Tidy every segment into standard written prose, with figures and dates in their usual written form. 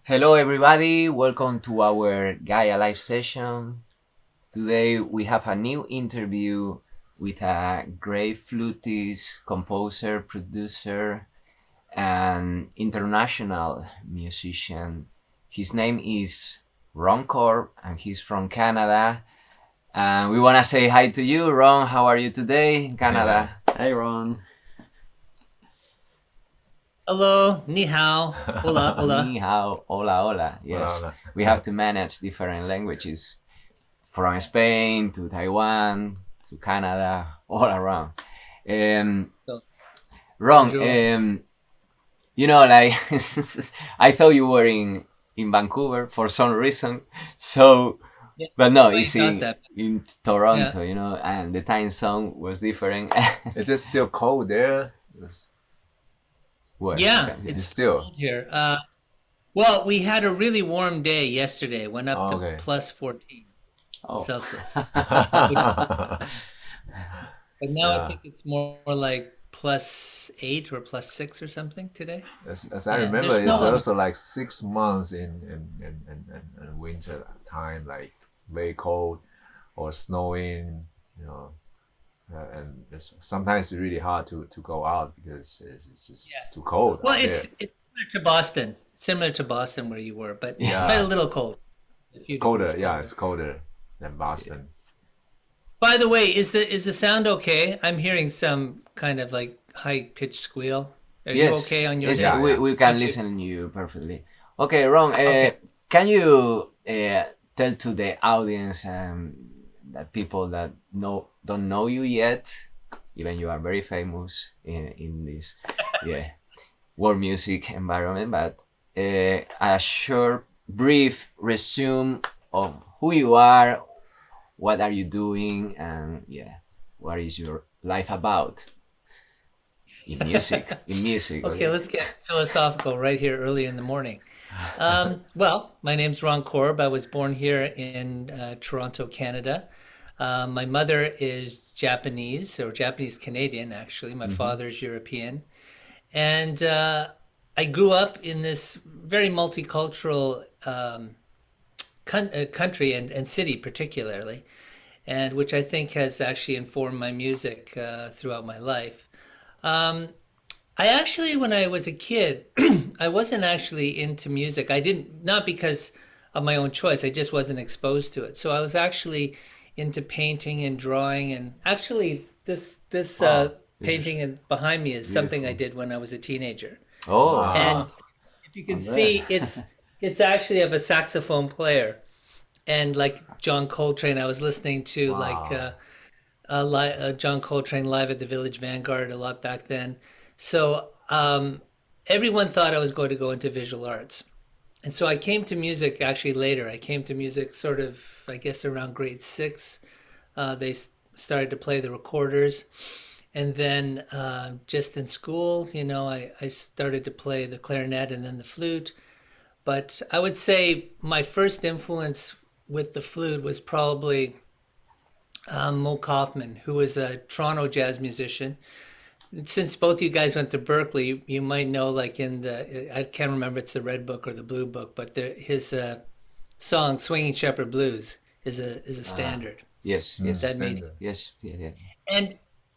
Hello, everybody. Welcome to our Gaia live session. Today we have a new interview with a great flutist, composer, producer, and international musician. His name is Ron Korb, and he's from Canada. And we want to say hi to you, Ron. How are you today in Canada? Hey, Ron. Hello, ni hao, hola, hola. Ni hao, hola, hola. Yes, Hola. we have to manage different languages from Spain to Taiwan to Canada, all around. Ron, you know, like I thought you were in Vancouver for some reason, so. Yeah, But no, I it's got that. in Toronto, you know, and the time zone was different. Is it still cold there? Where? Yeah, Okay, it's still. cold here. Well, we had a really warm day yesterday. Went up Oh, to okay. plus 14 Oh. Celsius. But now Yeah. I think it's more like plus 8 or plus 6 or something today. As I Yeah, remember, there's it's no- also like 6 months in winter time, like very cold or snowing, you know. And sometimes it's really hard to go out because it's just Yeah. too cold. Well, out it's there. similar to Boston. Similar to Boston where you were, but Yeah. but a little cold. A few colder. degrees Yeah, it's colder than Boston. By the way, is the sound okay? I'm hearing some kind of like high pitched squeal. Are you Yes, okay on your yes, side? we can Okay. listen to you perfectly. Okay, Ron, Okay. can you tell to the audience that people that don't know you yet, even you are very famous in this world music environment, but a short, brief resume of who you are, what are you doing, and what is your life about in music? In music. Okay, let's get philosophical right here early in the morning. Well, my name's Ron Korb. I was born here in Toronto, Canada. My mother is Japanese or Japanese Canadian, actually. My father's European. And I grew up in this very multicultural country and city, particularly, and which I think has actually informed my music throughout my life. I actually, when I was a kid, I wasn't actually into music. I didn't, not because of my own choice, I just wasn't exposed to it. So I was actually into painting and drawing, and actually this Wow, this painting behind me is something I beautiful. did when I was a teenager. Oh, Wow. And if you can I'm see, there. it's actually of a saxophone player, and like John Coltrane, I was listening to Wow. John Coltrane live at the Village Vanguard a lot back then. So everyone thought I was going to go into visual arts. And so I came to music actually later. I came to music sort of, I guess, around grade 6. They started to play the recorders. And then just in school, you know, I started to play the clarinet and then the flute. But I would say my first influence with the flute was probably Mo Kaufman, who was a Toronto jazz musician. Since both you guys went to Berkeley, you might know, like in I can't remember if it's the Red Book or the Blue Book, but his song "Swinging Shepherd Blues" is a standard. yes, That made Standard. yes, yeah.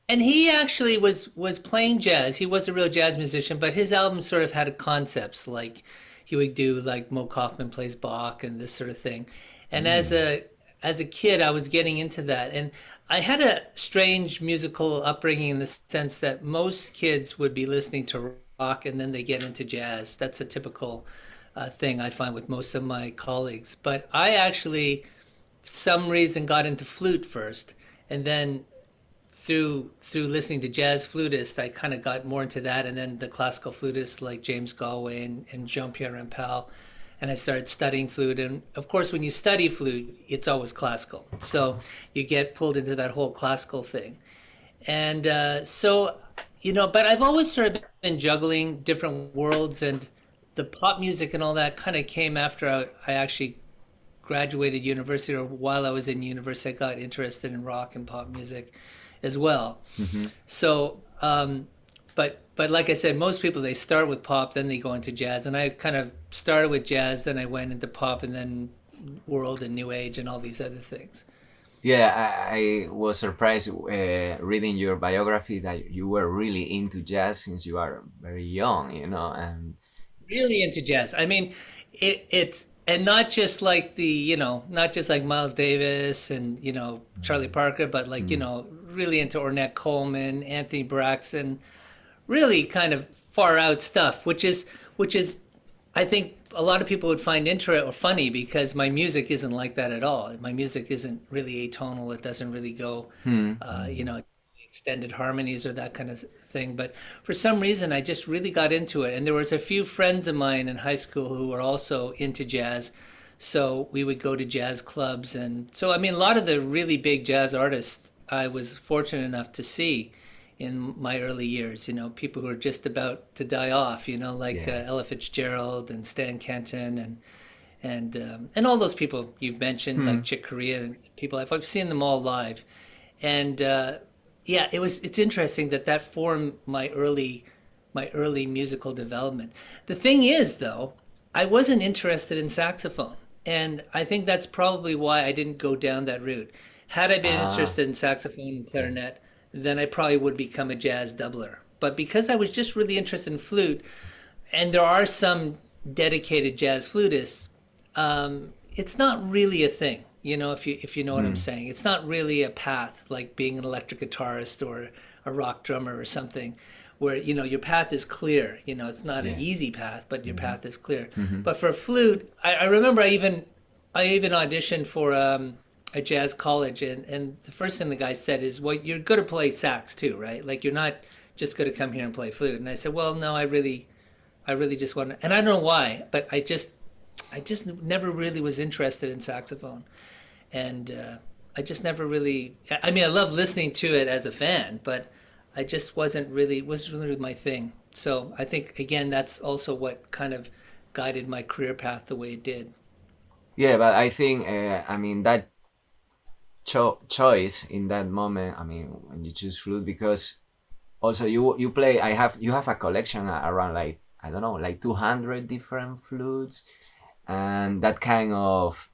and he actually was playing jazz. He was a real jazz musician, but his album sort of had concepts like he would do like Mo Kaufman plays Bach and this sort of thing. And as a kid, I was getting into that, and I had a strange musical upbringing in the sense that most kids would be listening to rock and then they get into jazz. That's a typical thing I find with most of my colleagues. But I actually, for some reason, got into flute first, and then through listening to jazz flutists, I kind of got more into that, and then the classical flutists like James Galway and Jean-Pierre Rampal, and I started studying flute. And of course, when you study flute, it's always classical, so you get pulled into that whole classical thing. And so, you know, but I've always sort of been juggling different worlds, and the pop music and all that kind of came after I actually graduated university, or while I was in university, I got interested in rock and pop music as well. So but like I said, most people, they start with pop, then they go into jazz, and I kind of started with jazz, then I went into pop, and then world and new age and all these other things. Yeah, I was surprised reading your biography that you were really into jazz since you are very young, you know, and Really into jazz. I mean, it's and not just like not just like Miles Davis and Charlie Parker, but like really into Ornette Coleman, Anthony Braxton, really kind of far out stuff, which is I think a lot of people would find interesting or funny because my music isn't like that at all. My music isn't really atonal. It doesn't really go, extended harmonies or that kind of thing. But for some reason, I just really got into it. And there was a few friends of mine in high school who were also into jazz. So we would go to jazz clubs. And so, I mean, a lot of the really big jazz artists I was fortunate enough to see in my early years, people who are just about to die off, like Ella Fitzgerald and Stan Kenton and all those people you've mentioned, like Chick Corea and people. I've seen them all live. And it's interesting that formed my early musical development. The thing is, though, I wasn't interested in saxophone. And I think that's probably why I didn't go down that route. Had I been interested in saxophone and clarinet, then I probably would become a jazz doubler. But because I was just really interested in flute, and there are some dedicated jazz flutists, it's not really a thing, if you know what I'm saying. It's not really a path like being an electric guitarist or a rock drummer or something where, your path is clear. It's not an easy path, but your path is clear. But for flute, I remember I even auditioned for a jazz college, and the first thing the guy said is, well, you're going to play sax too, right? Like, you're not just going to come here and play flute. And I said, well, no, I really just want to, and I don't know why, but I just never really was interested in saxophone. And I just never really, I mean, I love listening to it as a fan, but I just wasn't really my thing. So I think, again, that's also what kind of guided my career path the way it did. Yeah, but I think, that choice in that moment, when you choose flute, because also you play, you have a collection around like, I don't know, like 200 different flutes, and that kind of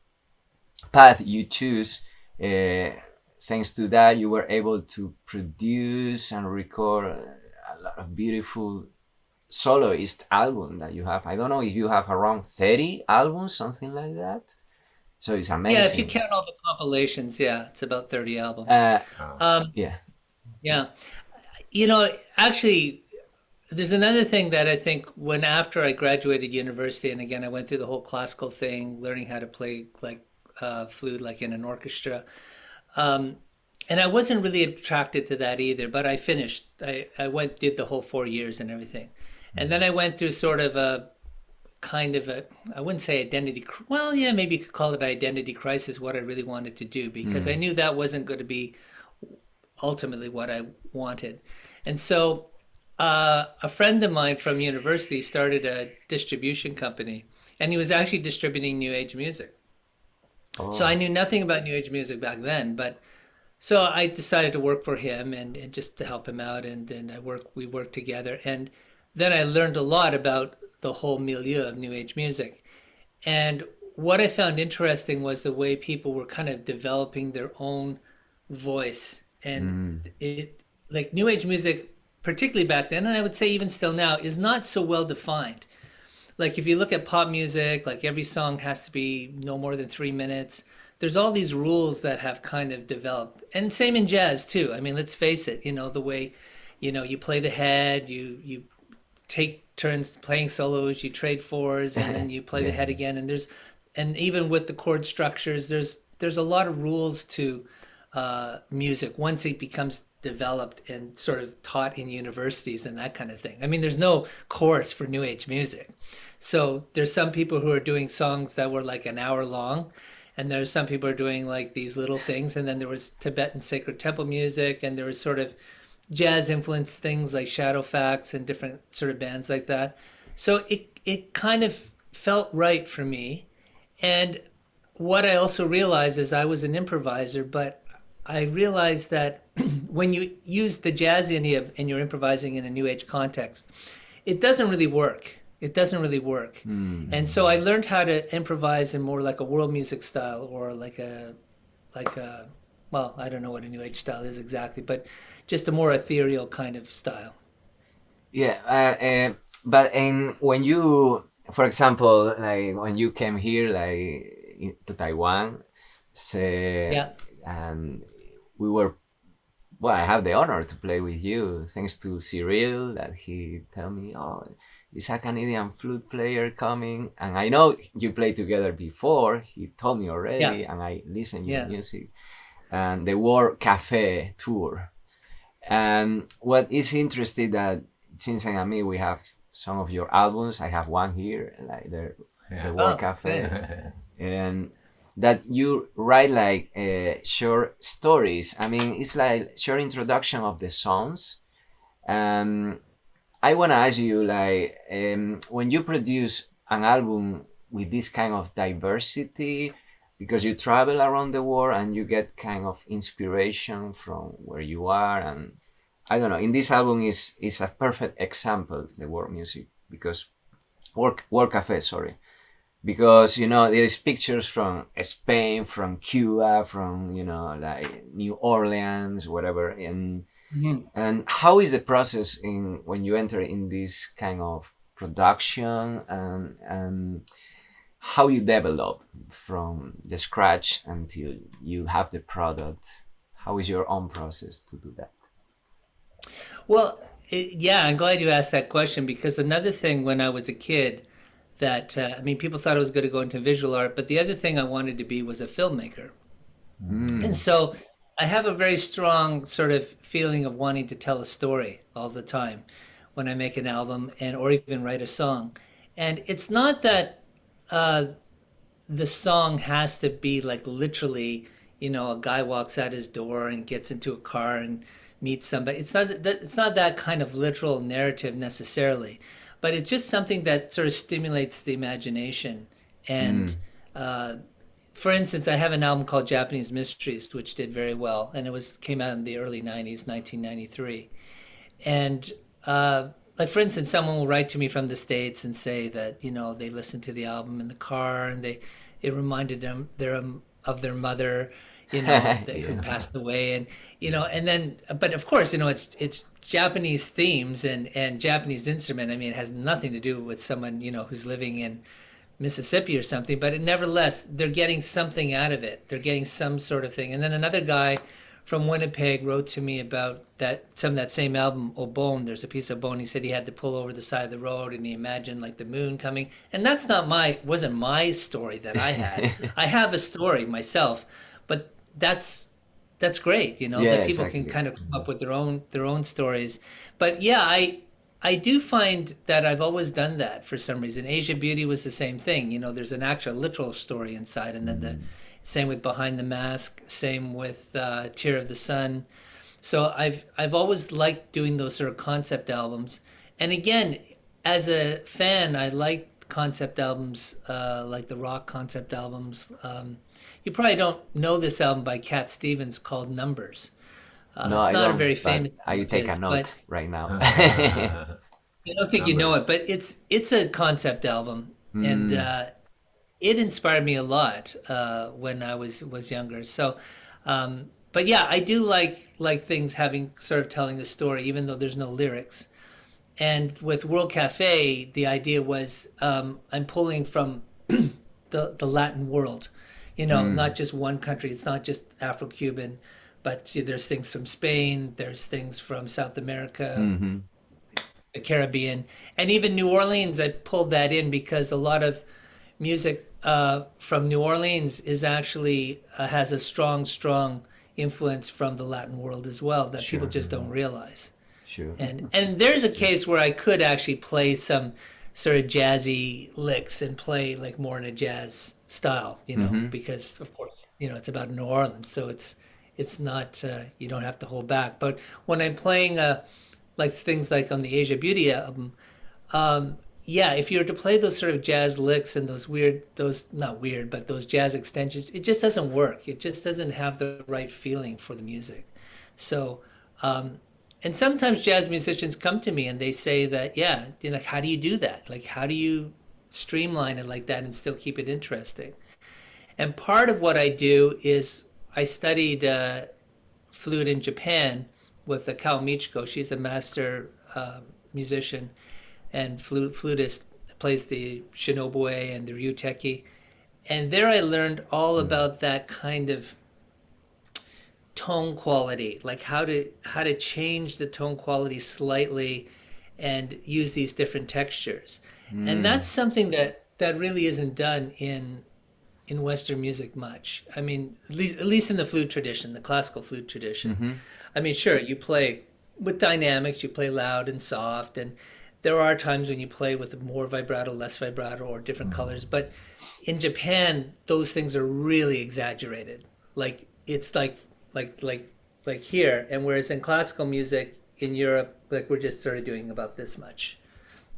path you choose, thanks to that, you were able to produce and record a lot of beautiful soloist albums that you have. I don't know if you have around 30 albums, something like that. So it's amazing. Yeah, if you count all the compilations, it's about 30 albums. Yeah. Actually, there's another thing that I think after I graduated university, and again, I went through the whole classical thing, learning how to play like flute, like in an orchestra. And I wasn't really attracted to that either, but I finished. I did the whole 4 years and everything. And then I went through sort of I wouldn't say maybe you could call it identity crisis, what I really wanted to do, because I knew that wasn't going to be ultimately what I wanted. And so a friend of mine from university started a distribution company, and he was actually distributing New Age music. Oh. So I knew nothing about New Age music back then, but so I decided to work for him and just to help him out, and we worked together. And then I learned a lot about the whole milieu of New Age music. And what I found interesting was the way people were kind of developing their own voice. And like New Age music, particularly back then, and I would say even still now, is not so well defined. Like if you look at pop music, like every song has to be no more than 3 minutes. There's all these rules that have kind of developed. And same in jazz too. I mean, let's face it, the way, you play the head, you take turns playing solos, you trade fours, and then you play the head again. And even with the chord structures, there's a lot of rules to music once it becomes developed and sort of taught in universities and that kind of thing. I mean, there's no course for New Age music. So there's some people who are doing songs that were like an hour long, and there's some people who are doing like these little things. And then there was Tibetan sacred temple music, and there was sort of jazz influenced things like Shadowfax and different sort of bands like that. So it kind of felt right for me. And what I also realized is I was an improviser, but I realized that when you use the jazz idea and you're improvising in a new age context, it doesn't really work. It doesn't really work. And so I learned how to improvise in more like a world music style, or like a well, I don't know what a new age style is exactly, but just a more ethereal kind of style. Yeah, but when you, for example, like when you came here, to Taiwan, and we were, well, I have the honor to play with you, thanks to Cyril, that he tell me, oh, is a Canadian flute player coming, and I know you played together before. He told me already, and I listened to your music, and the World Cafe tour. And what is interesting that Chinsen and me, we have some of your albums. I have one here, like the World Cafe, and that you write like short stories. I mean, it's like short introduction of the songs. I want to ask you, like, when you produce an album with this kind of diversity, because you travel around the world and you get kind of inspiration from where you are, and I don't know, in this album is a perfect example, the world music, because World Cafe, sorry, because, you know, there is pictures from Spain, from Cuba, from, you know, like New Orleans, whatever, and how is the process when you enter in this kind of production, and how you develop from the scratch until you have the product? How is your own process to do that? Well, I'm glad you asked that question, because another thing when I was a kid that, I mean, people thought I was going to go into visual art, but the other thing I wanted to be was a filmmaker. And so I have a very strong sort of feeling of wanting to tell a story all the time when I make an album or even write a song. And it's not that the song has to be like literally, you know, a guy walks out his door and gets into a car and meets somebody. It's not that kind of literal narrative necessarily, but it's just something that sort of stimulates the imagination. And for instance, I have an album called Japanese Mysteries, which did very well, and it came out in the early 90s, 1993. And like, for instance, someone will write to me from the States and say that, you know, they listened to the album in the car and it reminded them of their mother, you know, who passed away, and, you know, and then, but of course, you know, it's Japanese themes and Japanese instrument. I mean, it has nothing to do with someone, you know, who's living in Mississippi or something, but nevertheless, they're getting something out of it. They're getting some sort of thing. And then another guy from Winnipeg wrote to me about that same album, Obone. There's a piece of bone. He said he had to pull over the side of the road and he imagined like the moon coming. And that's wasn't my story that I had. I have a story myself, but that's great, you know, that people can kind of come up with their own stories. But yeah, I do find that I've always done that for some reason. Asia Beauty was the same thing. You know, there's an actual literal story inside, and then the same with Behind the Mask, same with Tear of the Sun. So I've always liked doing those sort of concept albums. And again, as a fan, I like concept albums, like the rock concept albums. You probably don't know this album by Cat Stevens called Numbers. No, it's I not don't, a very famous. I take a note right now. I don't think you know it, but it's a concept album, and it inspired me a lot when I was younger. So, but yeah, I do like things having sort of telling a story, even though there's no lyrics. And with World Cafe, the idea was I'm pulling from the Latin world, you know, not just one country. It's not just Afro-Cuban, but there's things from Spain, there's things from South America, the Caribbean, and even New Orleans. I pulled that in because a lot of music from New Orleans is actually has a strong influence from the Latin world as well that people just don't realize. Sure. And there's a case where I could actually play some sort of jazzy licks and play like more in a jazz style, you know, because of course, you know, it's about New Orleans, so it's not you don't have to hold back. But when I'm playing like things like on the Asia Beauty album, if you were to play those sort of jazz licks and those jazz extensions, it just doesn't work. It just doesn't have the right feeling for the music. So And sometimes jazz musicians come to me and they say that, yeah, like, how do you do that? Like, how do you streamline it like that and still keep it interesting? And part of what I do is I studied flute in Japan with Akao Michiko. She's a master musician and flutist, plays the shinobue and the ryuteki. And there I learned all about that kind of tone quality, like how to change the tone quality slightly and use these different textures. And that's something that really isn't done in Western music much. I mean, at least in the flute tradition, the classical flute tradition. I mean, sure, you play with dynamics, you play loud and soft, and there are times when you play with more vibrato, less vibrato, or different colors. But in Japan, those things are really exaggerated. Like, it's like here. And whereas in classical music in Europe, like, we're just sort of doing about this much,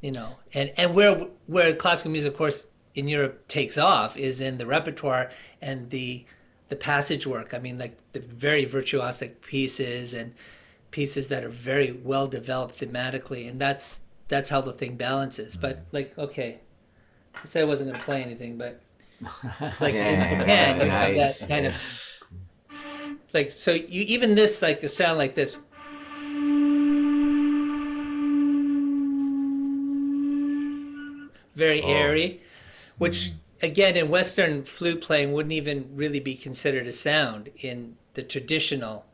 you know. And where classical music, of course, in Europe takes off is in the repertoire and the passage work. I mean, like, the very virtuosic pieces and pieces that are very well developed thematically, and that's how the thing balances. But, like, okay, I said I wasn't going to play anything, but like in Japan, you have that kind of, like, so you even this, like, a sound like this. Very airy, which again in Western flute playing wouldn't even really be considered a sound in the traditional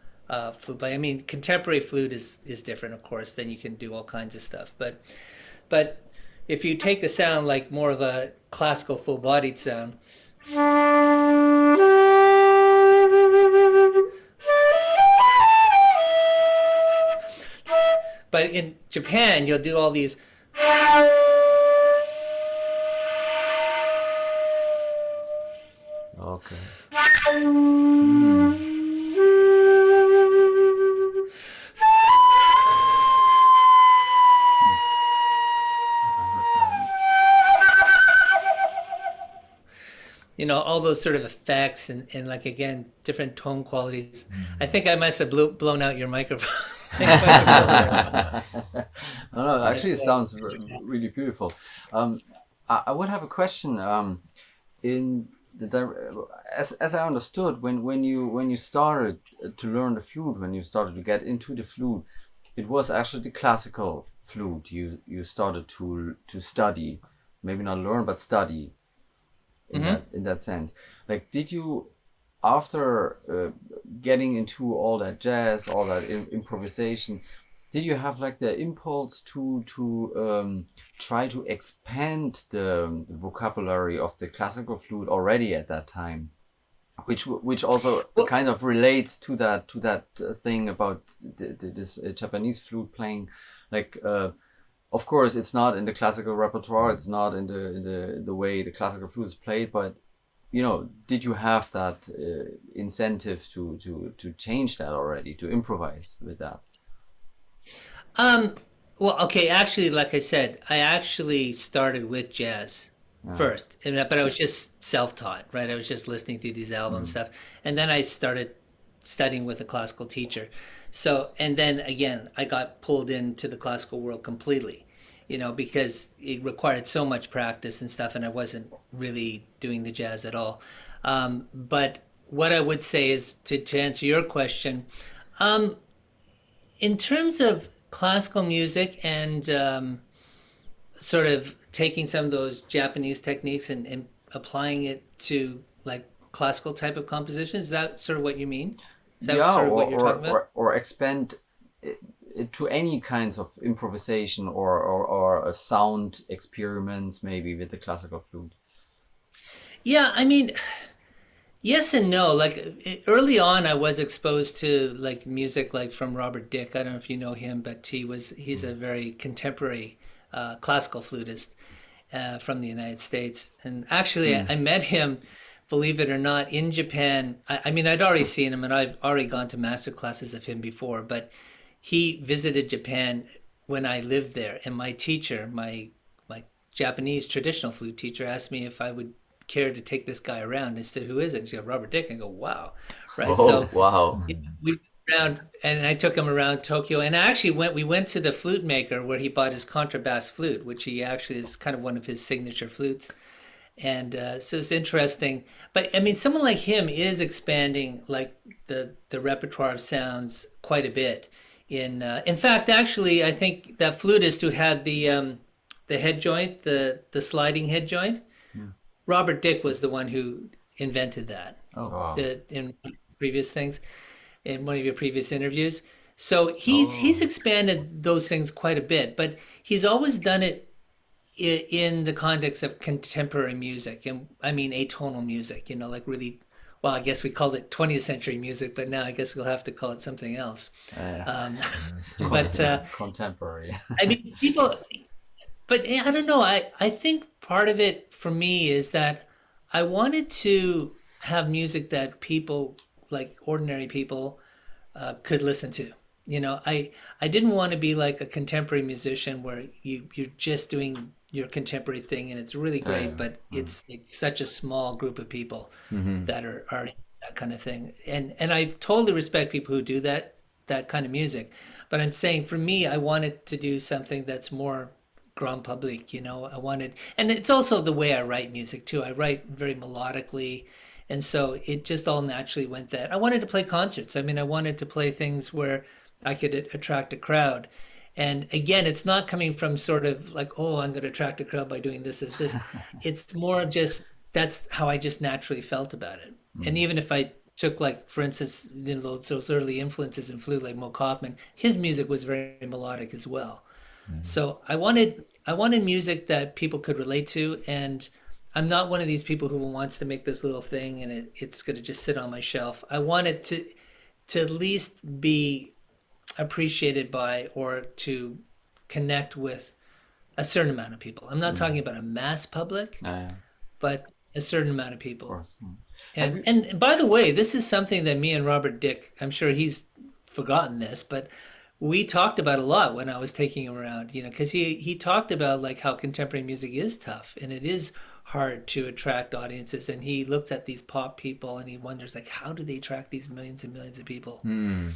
flute playing. I mean, contemporary flute is different, of course. Then you can do all kinds of stuff. But if you take a sound like more of a classical full-bodied sound, but in Japan you'll do all these. Okay. You know, all those sort of effects and like, again, different tone qualities. I think I must have blown out your microphone. No, actually, it sounds really beautiful. I would have a question. In the as I understood, when you started to learn the flute, when you started to get into the flute, it was actually the classical flute you started to study, maybe not learn but study. In that sense, like, did you, after getting into all that jazz, all that improvisation, did you have like the impulse to try to expand the vocabulary of the classical flute already at that time, which also kind of relates to that thing about this Japanese flute playing, like. Of course, it's not in the classical repertoire. It's not in the way the classical flute is played. But, you know, did you have that incentive to change that already, to improvise with that? Well, okay. Actually, like I said, I actually started with jazz first, but I was just self-taught, right? I was just listening to these album stuff, and then I started studying with a classical teacher. So, and then again, I got pulled into the classical world completely, you know, because it required so much practice and stuff, and I wasn't really doing the jazz at all. But what I would say is, to answer your question, in terms of classical music and sort of taking some of those Japanese techniques and applying it to, like, classical type of composition, is that sort of what you mean? Is that sort of what you're talking about? Or expand it to any kinds of improvisation or sound experiments, maybe with the classical flute. Yeah, I mean, yes and no. Like, early on, I was exposed to, like, music like from Robert Dick. I don't know if you know him, but he's a very contemporary classical flutist from the United States. And actually, I met him, believe it or not, in Japan. I mean, I'd already seen him, and I've already gone to master classes of him before, but he visited Japan when I lived there. And my teacher, my Japanese traditional flute teacher, asked me if I would care to take this guy around. I said, "Who is it?" And she said, "Robert Dick." And I go, "Wow." Right. Oh, so wow. around, and I took him around Tokyo, and we went to the flute maker where he bought his contrabass flute, which he actually is kind of one of his signature flutes. And so it's interesting. But I mean, someone like him is expanding like the repertoire of sounds quite a bit. In fact, actually, I think that flutist who had the head joint, the sliding head joint, Robert Dick was the one who invented that. Oh, wow. In previous things, in one of your previous interviews. So he's expanded those things quite a bit, but he's always done it in the context of contemporary music, and I mean atonal music, you know, like really, well, I guess we called it 20th century music, but now I guess we'll have to call it something else. But contemporary. I mean, people, but I don't know. I think part of it for me is that I wanted to have music that people, like ordinary people, could listen to. You know, I didn't want to be like a contemporary musician where you're just doing your contemporary thing and it's really great, but it's like such a small group of people that are that kind of thing. And I totally respect people who do that kind of music. But I'm saying for me, I wanted to do something that's more grand public, you know. And it's also the way I write music too. I write very melodically. And so it just all naturally went that. I wanted to play concerts. I mean, I wanted to play things where I could attract a crowd. And again, it's not coming from sort of like, oh, I'm going to attract a crowd by doing this. It's more just, that's how I just naturally felt about it. And even if I took like, for instance, you know, those early influences in flute, like Mo Kaufman, his music was very melodic as well. So I wanted music that people could relate to. And I'm not one of these people who wants to make this little thing and it's going to just sit on my shelf. I want it to at least be appreciated by or to connect with a certain amount of people. I'm not talking about a mass public, but a certain amount of people. Of course. And by the way, this is something that me and Robert Dick, I'm sure he's forgotten this, but we talked about a lot when I was taking him around, you know, because he talked about like how contemporary music is tough and it is hard to attract audiences. And he looks at these pop people and he wonders like, how do they attract these millions and millions of people? And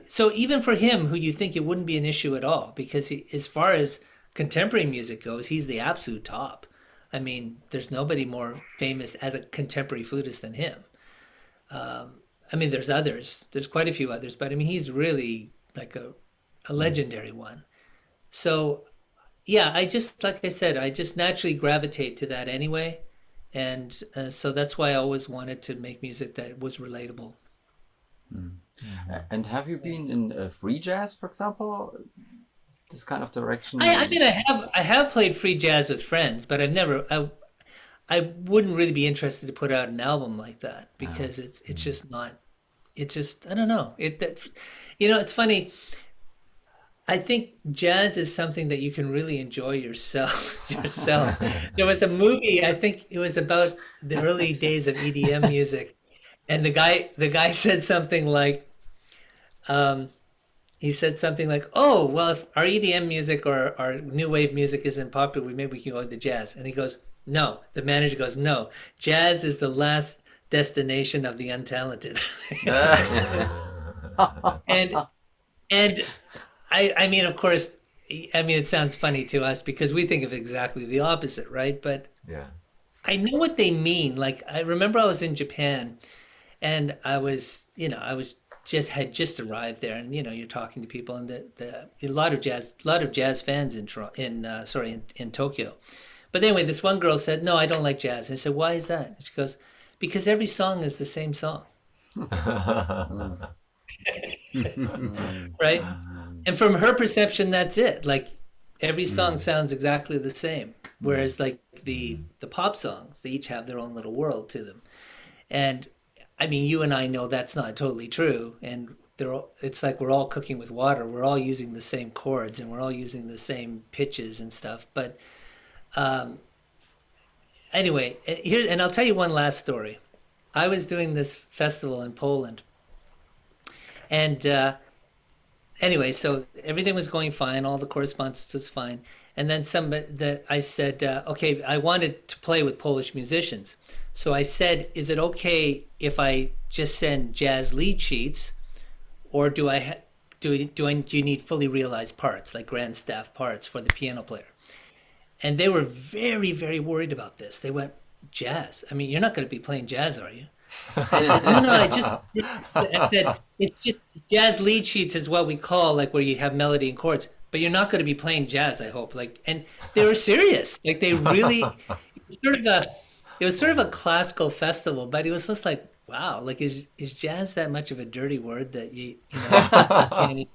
so even for him, who you think it wouldn't be an issue at all, because as far as contemporary music goes, he's the absolute top. I mean, there's nobody more famous as a contemporary flutist than him. I mean, there's others. There's quite a few others, but I mean, he's really like a legendary one. So, yeah, like I said, I just naturally gravitate to that anyway. And so that's why I always wanted to make music that was relatable. And have you been in free jazz, for example, this kind of direction? I mean, I have played free jazz with friends, but I've never. I wouldn't really be interested to put out an album like that because it's just not. It's just I don't know. You know, it's funny. I think jazz is something that you can really enjoy yourself. There was a movie. I think it was about the early days of EDM music. And the guy said something like, oh, well, if our EDM music or our new wave music isn't popular, maybe we can go to jazz. And he goes, no. The manager goes, no. Jazz is the last destination of the untalented. And I mean, of course, I mean, it sounds funny to us because we think of exactly the opposite, right? But Yeah. I know what they mean. Like, I remember I was in Japan. And I had just arrived there, and you know, you're talking to people, and a lot of jazz fans in Tokyo. But anyway, this one girl said, "No, I don't like jazz." And I said, "Why is that?" And she goes, "Because every song is the same song." Right? And from her perception, that's it. Like every song sounds exactly the same, whereas like the pop songs, they each have their own little world to them, and I mean, you and I know that's not totally true, and it's like we're all cooking with water. We're all using the same chords, and we're all using the same pitches and stuff. But anyway, and I'll tell you one last story. I was doing this festival in Poland, and anyway, so everything was going fine. All the correspondence was fine, and then I said, okay, I wanted to play with Polish musicians. So I said, is it okay if I just send jazz lead sheets or do you need fully realized parts, like grand staff parts for the piano player? And they were very, very worried about this. They went, jazz? I mean, you're not going to be playing jazz, are you? I said, no, I said, it's just jazz lead sheets is what we call, like, where you have melody and chords, but you're not going to be playing jazz, I hope. Like, and they were serious. Like, they really, it was sort of a classical festival, but it was just like, wow, like, is jazz that much of a dirty word that you can't?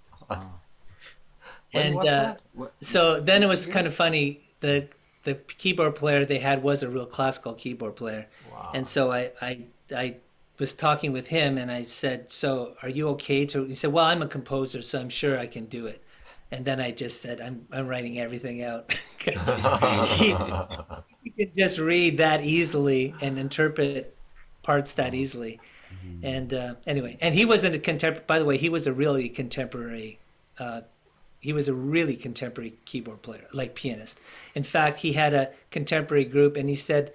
And so then it was kind of funny. The keyboard player they had was a real classical keyboard player. Wow. And so I was talking with him and I said, so are you okay to, he said, well, I'm a composer, so I'm sure I can do it. And then I just said, I'm writing everything out. he could just read that easily and interpret parts that easily. And anyway, and he wasn't a contemporary, by the way, he was a really contemporary keyboard player, like pianist. In fact, he had a contemporary group and he said,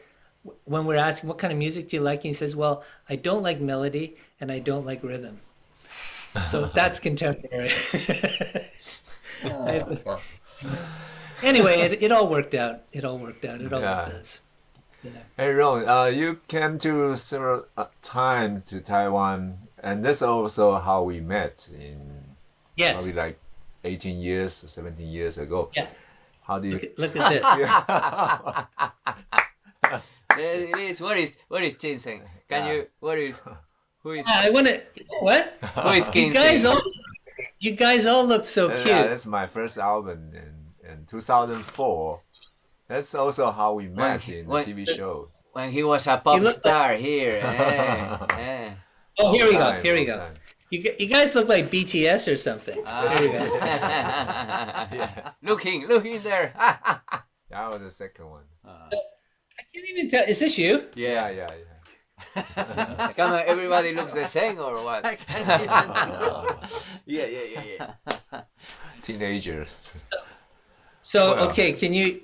when we're asking, what kind of music do you like? And he says, well, I don't like melody and I don't like rhythm. So that's contemporary. Anyway, it all worked out. It always does. Yeah. Hey Ron, you came to several times to Taiwan, and that's also how we met in probably like 18 years or 17 years ago. Yeah. How do you look at this? There it is. What is ginseng? Who is? I want to. What? Who is ginseng? You guys all look so cute. Yeah, that's my first album in 2004. That's also how we met in the TV show. When he was a pop star here. Oh, here we go. You guys look like BTS or something. Here we go. Yeah. Looking there. That was the second one. I can't even tell. Is this you? Yeah. Come on, everybody looks the same or what? I can't even tell. Yeah. Teenagers. So okay, can you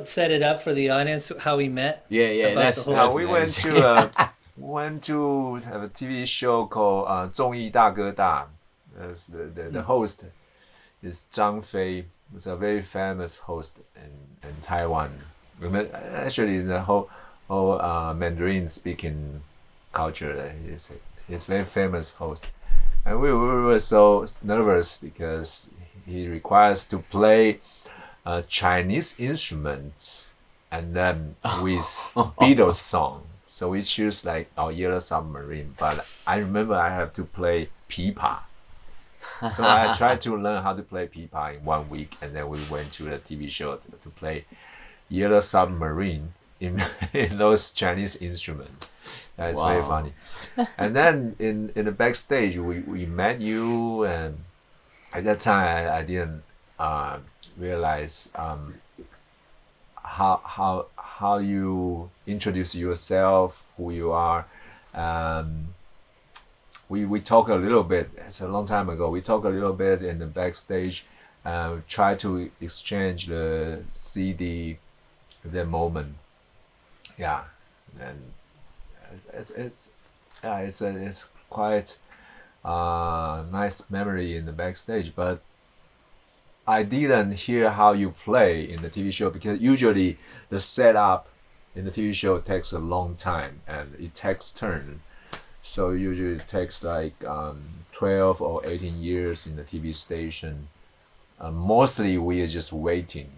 set it up for the audience how we met? Yeah. That's we went to have a TV show called 综艺大哥大. The host is Zhang Fei. He's a very famous host in Taiwan. Actually, the whole Mandarin speaking culture. He's very famous host, and we were so nervous because he requires to play Chinese instruments and then with Beatles song. So we choose like our Yellow Submarine. But I remember I have to play pipa. So I tried to learn how to play pipa in 1 week, and then we went to the TV show to play Yellow Submarine in those Chinese instruments. It's very funny. And then in the backstage, we met you, and at that time I didn't realize how you introduce yourself, who you are. We talk a little bit. It's a long time ago. We talk a little bit in the backstage. Try to exchange the CD at that moment. Yeah, and it's quite nice memory in the backstage. But I didn't hear how you play in the TV show because usually the setup in the TV show takes a long time and it takes turn. So usually it takes like 12 or 18 years in the TV station. Mostly we are just waiting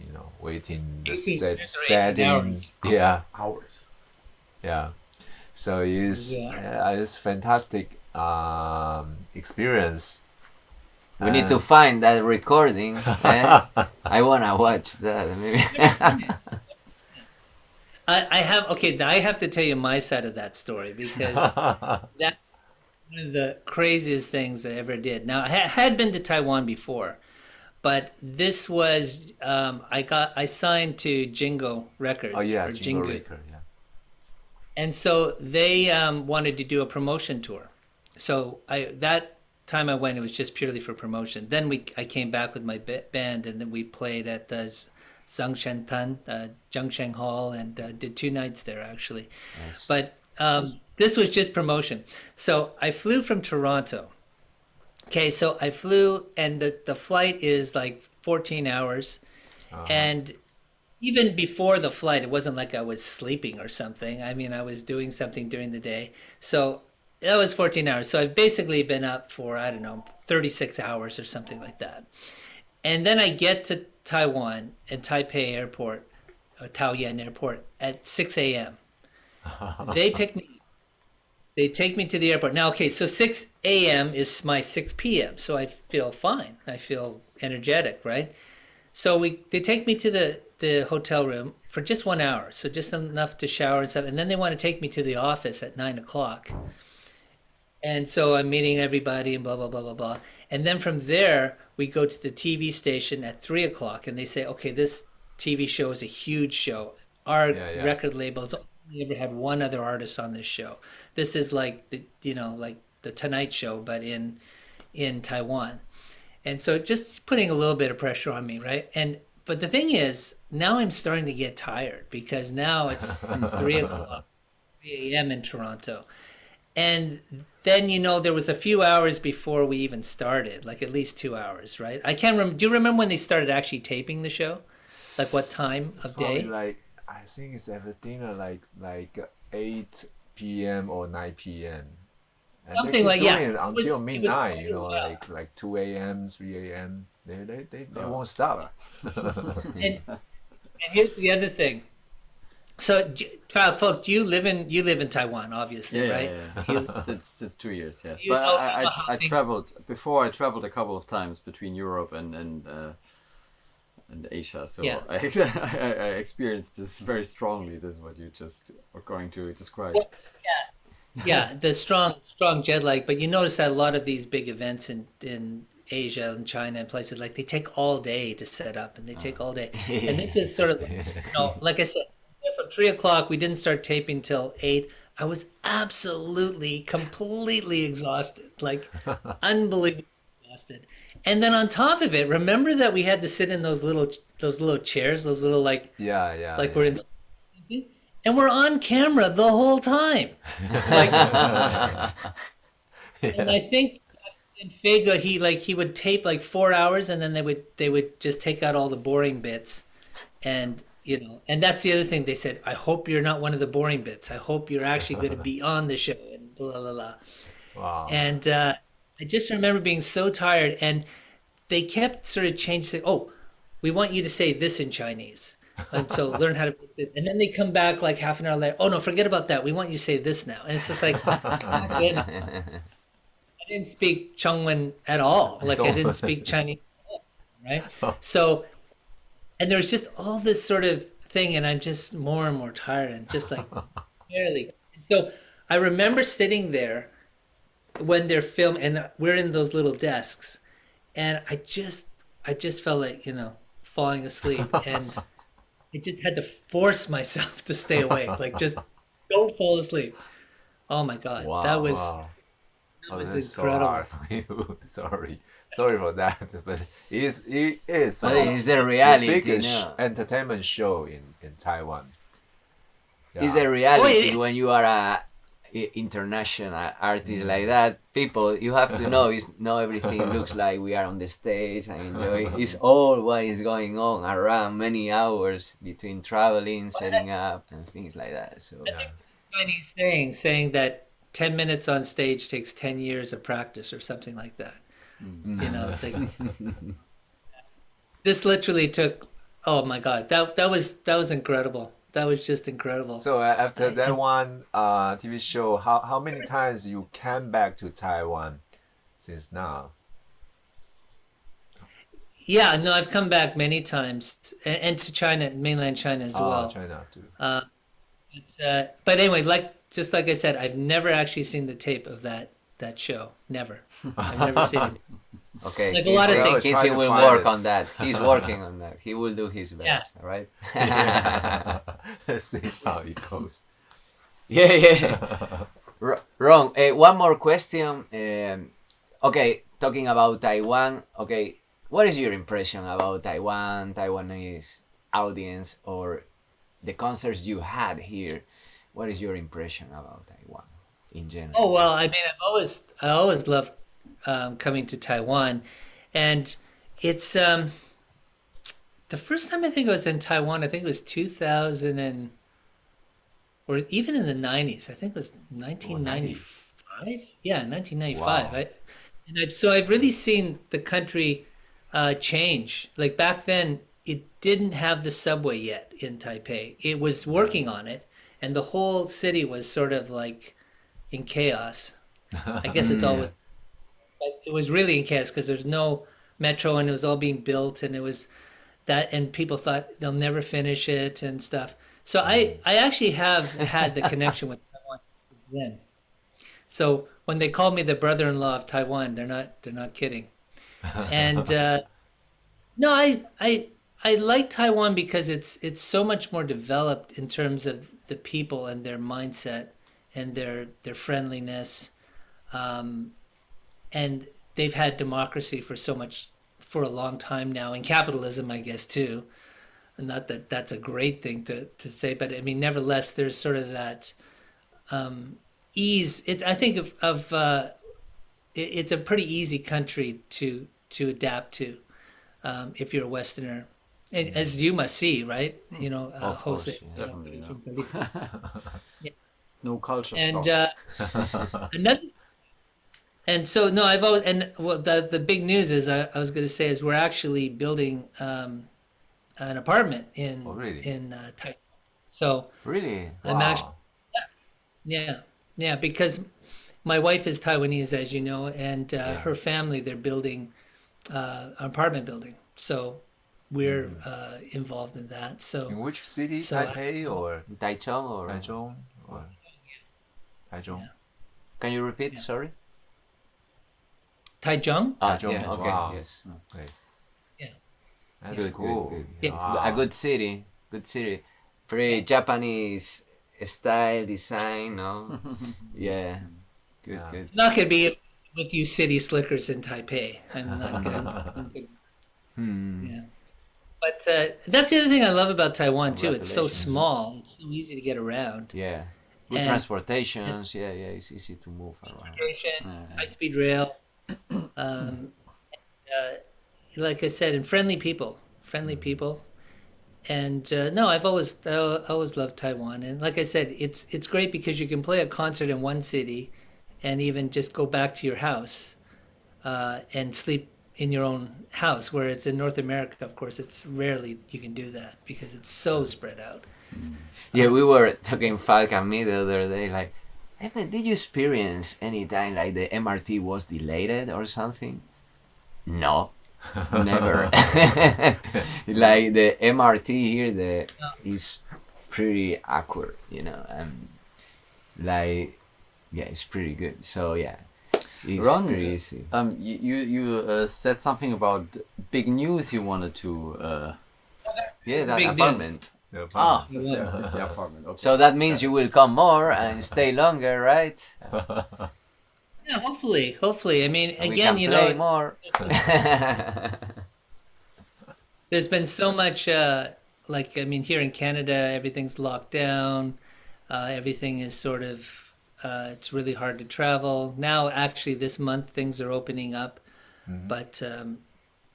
the setting. Yeah. Hours. Yeah. So it's fantastic experience. We need to find that recording. I wanna watch that. I have to tell you my side of that story because that's one of the craziest things I ever did. Now I had been to Taiwan before, but this was I signed to Jingo Records. Oh yeah, or Jingo Record, yeah. And so they wanted to do a promotion tour. So that time I went, it was just purely for promotion. Then I came back with my band, and then we played at the Zhongshan Junction Hall and did 2 nights there actually. Nice. But this was just promotion. So I flew from Toronto Okay, so I flew, and the flight is like 14 hours. And even before the flight, it wasn't like I was sleeping or something. I mean, I was doing something during the day. So that was 14 hours. So I've basically been up for, I don't know, 36 hours or something like that. And then I get to Taiwan and Taipei Airport, or Taoyuan Airport, at 6 a.m. They pick me. They take me to the airport. Now, okay, so 6 a.m. is my 6 p.m., so I feel fine. I feel energetic, right? So they take me to the hotel room for just 1 hour, so just enough to shower and stuff. And then they want to take me to the office at 9 o'clock. And so I'm meeting everybody and blah, blah, blah, blah, blah. And then from there, we go to the TV station at 3 o'clock, and they say, okay, this TV show is a huge show. Our record label's only ever had one other artist on this show. This is like like the Tonight Show, but in Taiwan. And so just putting a little bit of pressure on me, right? But the thing is, now I'm starting to get tired because now it's 3 o'clock, 3 a.m. in Toronto. And then, there was a few hours before we even started, like at least 2 hours, right? I can't remember. Do you remember when they started actually taping the show? Like what time of day? Like, I think it's after dinner, like 8 p.m. or 9 p.m. And something they keep like doing it until midnight, well. like 2 a.m., 3 a.m. They won't stop. And here's the other thing. So, Folk, you live in Taiwan, obviously, right? Yeah. Since 2 years, yes. But I traveled before. I traveled a couple of times between Europe and Asia, so I experienced this very strongly. This is what you just were going to describe. Well, yeah, the strong jet lag. But you notice that a lot of these big events in Asia and China and places, like, they take all day to set up, and they take all day. And this is sort of, like I said, from 3 o'clock, we didn't start taping till 8. I was absolutely, completely exhausted, like unbelievably exhausted. And then on top of it, remember that we had to sit in those little chairs, those little like we're in, and we're on camera the whole time. Like, and I think in Fega he would tape like 4 hours, and then they would just take out all the boring bits, and and that's the other thing they said. I hope you're not one of the boring bits. I hope you're actually going to be on the show, and blah blah blah. Wow. And I just remember being so tired, and they kept sort of changing. Oh, we want you to say this in Chinese, and so learn how to. And then they come back like half an hour later. Oh no, forget about that. We want you to say this now. And it's just like, I didn't speak Chongwen at all. Like I didn't speak Chinese at all, right? So, and there's just all this sort of thing, and I'm just more and more tired, and just like barely. So I remember sitting there when they're filming, and we're in those little desks, and I just felt like falling asleep, and I just had to force myself to stay awake, like just don't fall asleep. Oh my God, that was incredible. So hard for you. Sorry for that, but it is. But it's a reality, the biggest entertainment show in Taiwan. Yeah. It's a reality when you are a international artist like that. People, you have to know everything looks like we are on the stage and enjoy. It's all what is going on around many hours between traveling, setting up, and things like that. So Chinese saying that 10 minutes on stage takes 10 years of practice or something like that. This literally took. Oh my God, that was incredible. That was just incredible. So after that one TV show, how many times you came back to Taiwan since now? Yeah, no, I've come back many times, and to China, mainland China as well. China too. But anyway, like I said, I've never actually seen the tape of that show. Never. I've never seen it. Okay, like a lot of things. He will work on that. He's working on that. He will do his best. Yeah. Right? Let's see how it goes. Yeah. Ron, one more question. Okay, talking about Taiwan. Okay, what is your impression about Taiwanese audience, or the concerts you had here? What is your impression about Taiwan in general? Oh well, I mean, I always loved coming to Taiwan, and it's the first time I think I was in Taiwan. I think it was 2000 or even in the 90s. I think it was 1995. Yeah, 1995. Wow. So I've really seen the country change. Like back then, it didn't have the subway yet in Taipei. It was working on it, and the whole city was sort of like in chaos. I guess it's always, but it was really in chaos because there's no metro, and it was all being built, and it was that, and people thought they'll never finish it and stuff. So I actually have had the connection with Taiwan then. So when they call me the brother-in-law of Taiwan, they're not kidding. And no, I like Taiwan because it's so much more developed in terms of the people and their mindset and their friendliness, and they've had democracy for a long time now, and capitalism, I guess, too. Not that that's a great thing to say, but I mean, nevertheless, there's sort of that ease. I think it's a pretty easy country to adapt to if you're a Westerner, and, as you must see, right? You know, Jose, definitely. Yeah. No culture And shock. and so no, I've always, and the big news is I was going to say is we're actually building an apartment in Taipei. So Really? I'm Wow. actually yeah, because my wife is Taiwanese, as you know, and her family, they're building an apartment building. So we're involved in that. So In which city? So, Taipei or Taichung or Taichung? Or Taichung? Yeah. Can you repeat? Sorry. Taichung. Taichung, Yeah. Okay. wow. Yes. Okay. Yeah. That's Good, cool. good. Yeah. Wow. A good city. Good city. Pretty Japanese style design. No. Yeah. Good. Yeah. Good. I'm not going to be with you city slickers in Taipei. I'm not good. Yeah. But that's the other thing I love about Taiwan too. It's so Congratulations. small. It's so easy to get around. Yeah. Good And- transportations. Yeah. It's easy to move around. High-speed rail. Like I said, and friendly people. And no, I always loved Taiwan. And like I said, it's great because you can play a concert in one city, and even just go back to your house, and sleep in your own house. Whereas in North America, of course, it's rarely you can do that because it's so spread out. Yeah, we were talking Falk and me the other day. Like, hey, man, did you experience any time like the MRT was delayed or something? No, never. Like the MRT here, is pretty awkward, you know, and like, yeah, it's pretty good. So yeah, it's Ron, pretty easy. You said something about big news you wanted to. Yeah, that big news. apartment. The Ah, apartment. that's the apartment. Okay. So that means you will come more and stay longer, right? Yeah, hopefully. I mean, And again, we you can play know, more. there's been so much like I mean here in Canada everything's locked down, everything is sort of it's really hard to travel now. Actually this month things are opening up, but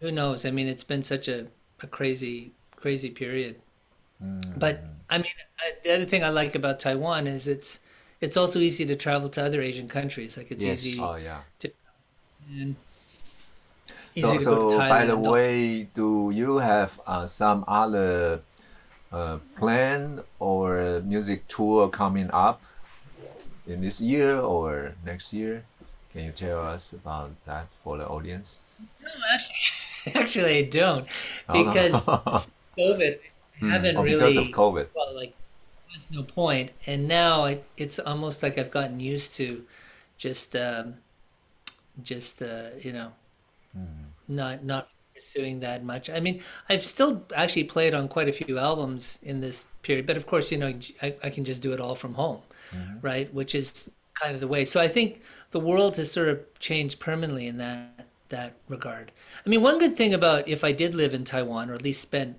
who knows, I mean it's been such a crazy period. But I mean the other thing I like about Taiwan is it's also easy to travel to other Asian countries. Like it's Yes. easy Oh yeah. and easy to go So to Thailand. by the way, do you have some other plan or music tour coming up in this year or next year? Can you tell us about that for the audience? No, actually, I don't, because COVID. I haven't really. Because of COVID. Well, like, there's no point, and now it's almost like I've gotten used to just you know, not pursuing that much. I mean, I've still actually played on quite a few albums in this period, but of course, you know, I can just do it all from home, right? Which is kind of the way. So I think the world has sort of changed permanently in that regard. I mean, one good thing about if I did live in Taiwan, or at least spend,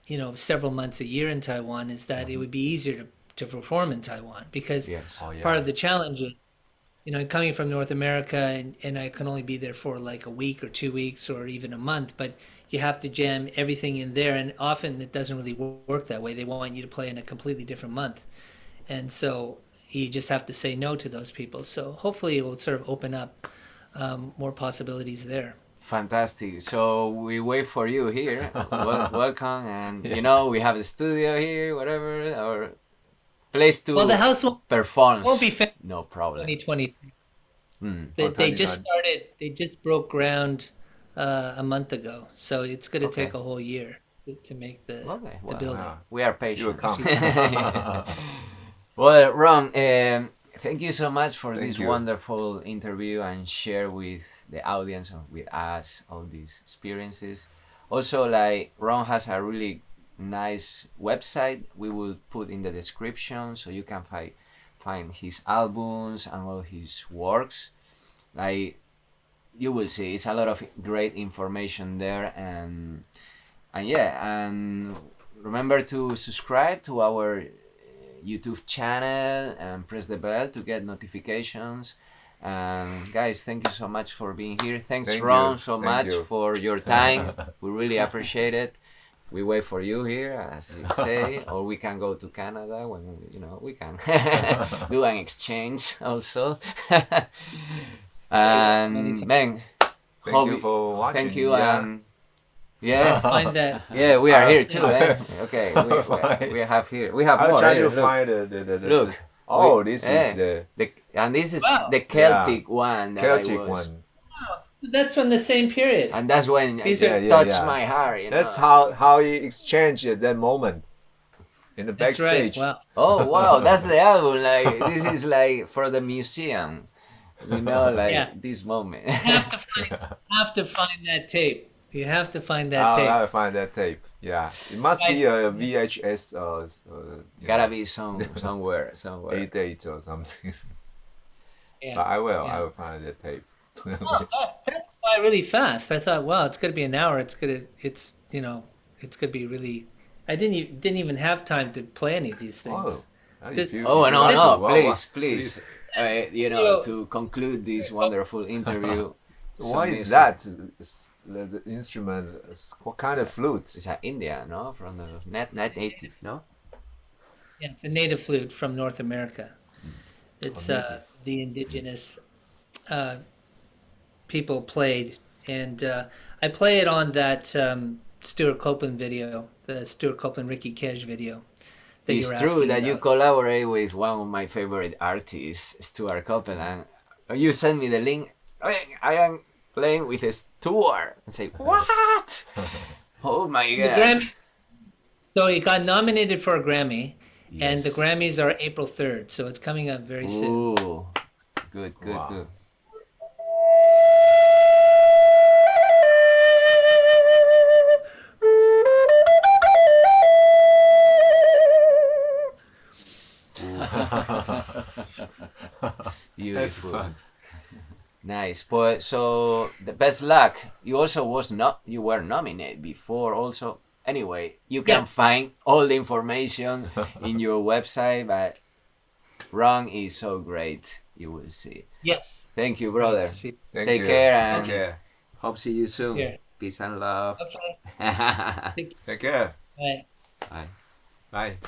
you know, several months a year in Taiwan, is that it would be easier to perform in Taiwan because Yes. Oh yeah. part of the challenge is, coming from North America, and I can only be there for like a week or 2 weeks or even a month, but you have to jam everything in there, and often it doesn't really work that way. They want you to play in a completely different month, and so you just have to say no to those people. So hopefully it will sort of open up more possibilities there. Fantastic. So we wait for you here. Welcome, and we have a studio here, whatever, or place to the house perform. Won't be finished. No problem. 2020. They just started. They just broke ground a month ago, so it's going to take a whole year to make the building. We are patient. You'll come. Well, Ron, thank you so much for this wonderful interview and share with the audience and with us all these experiences. Also, like, Ron has a really nice website we will put in the description, so you can find his albums and all his works. Like, you will see, it's a lot of great information there, and remember to subscribe to our YouTube channel and press the bell to get notifications. And guys, thank you so much for being here. Thanks, Ron, so much for your time. We really appreciate it. We wait for you here, as you say, or we can go to Canada when we can do an exchange also. And man, thank you for watching. Thank you. Find that. Yeah, we are here too. Okay, we have here. We have more. I'm trying here. to find the Look. Oh, this is and this is the Celtic one. Celtic one. That's from the same period. And that's when it touched my heart. That's how he exchanged at that moment in the backstage. Right. Wow. Oh wow, that's the album. Like, this is like for the museum. This moment. You have to find that tape. You have to find that tape. I have to find that tape. Yeah, it must be a VHS. Gotta be somewhere. 8 or something. Yeah. But I will find that tape. That went by really fast. I thought, wow, it's gonna be an hour. It's gonna be really. I didn't even have time to play any of these things. No, please. To conclude this wonderful interview. Why is that? The instrument, what kind of flute? It's an India, no? From the native, no? Yeah, it's a native flute from North America. It's the indigenous people played, and I play it on that Stuart Copeland video, the Stuart Copeland Ricky Cage video. It's true that you collaborate with one of my favorite artists, Stuart Copeland, and you send me the link. I am playing with Stuart, and say, what? Oh my God. So it got nominated for a Grammy, and the Grammys are April 3rd, so it's coming up very soon. Ooh, good. Beautiful. That's fun. Nice. But so the best luck. You also you were nominated before also. Anyway, you can find all the information in your website, but Ron is so great. You will see. Yes. Thank you, brother. Take care and hope see you soon. Yeah. Peace and love. Okay. Take care. Bye. Bye. Bye.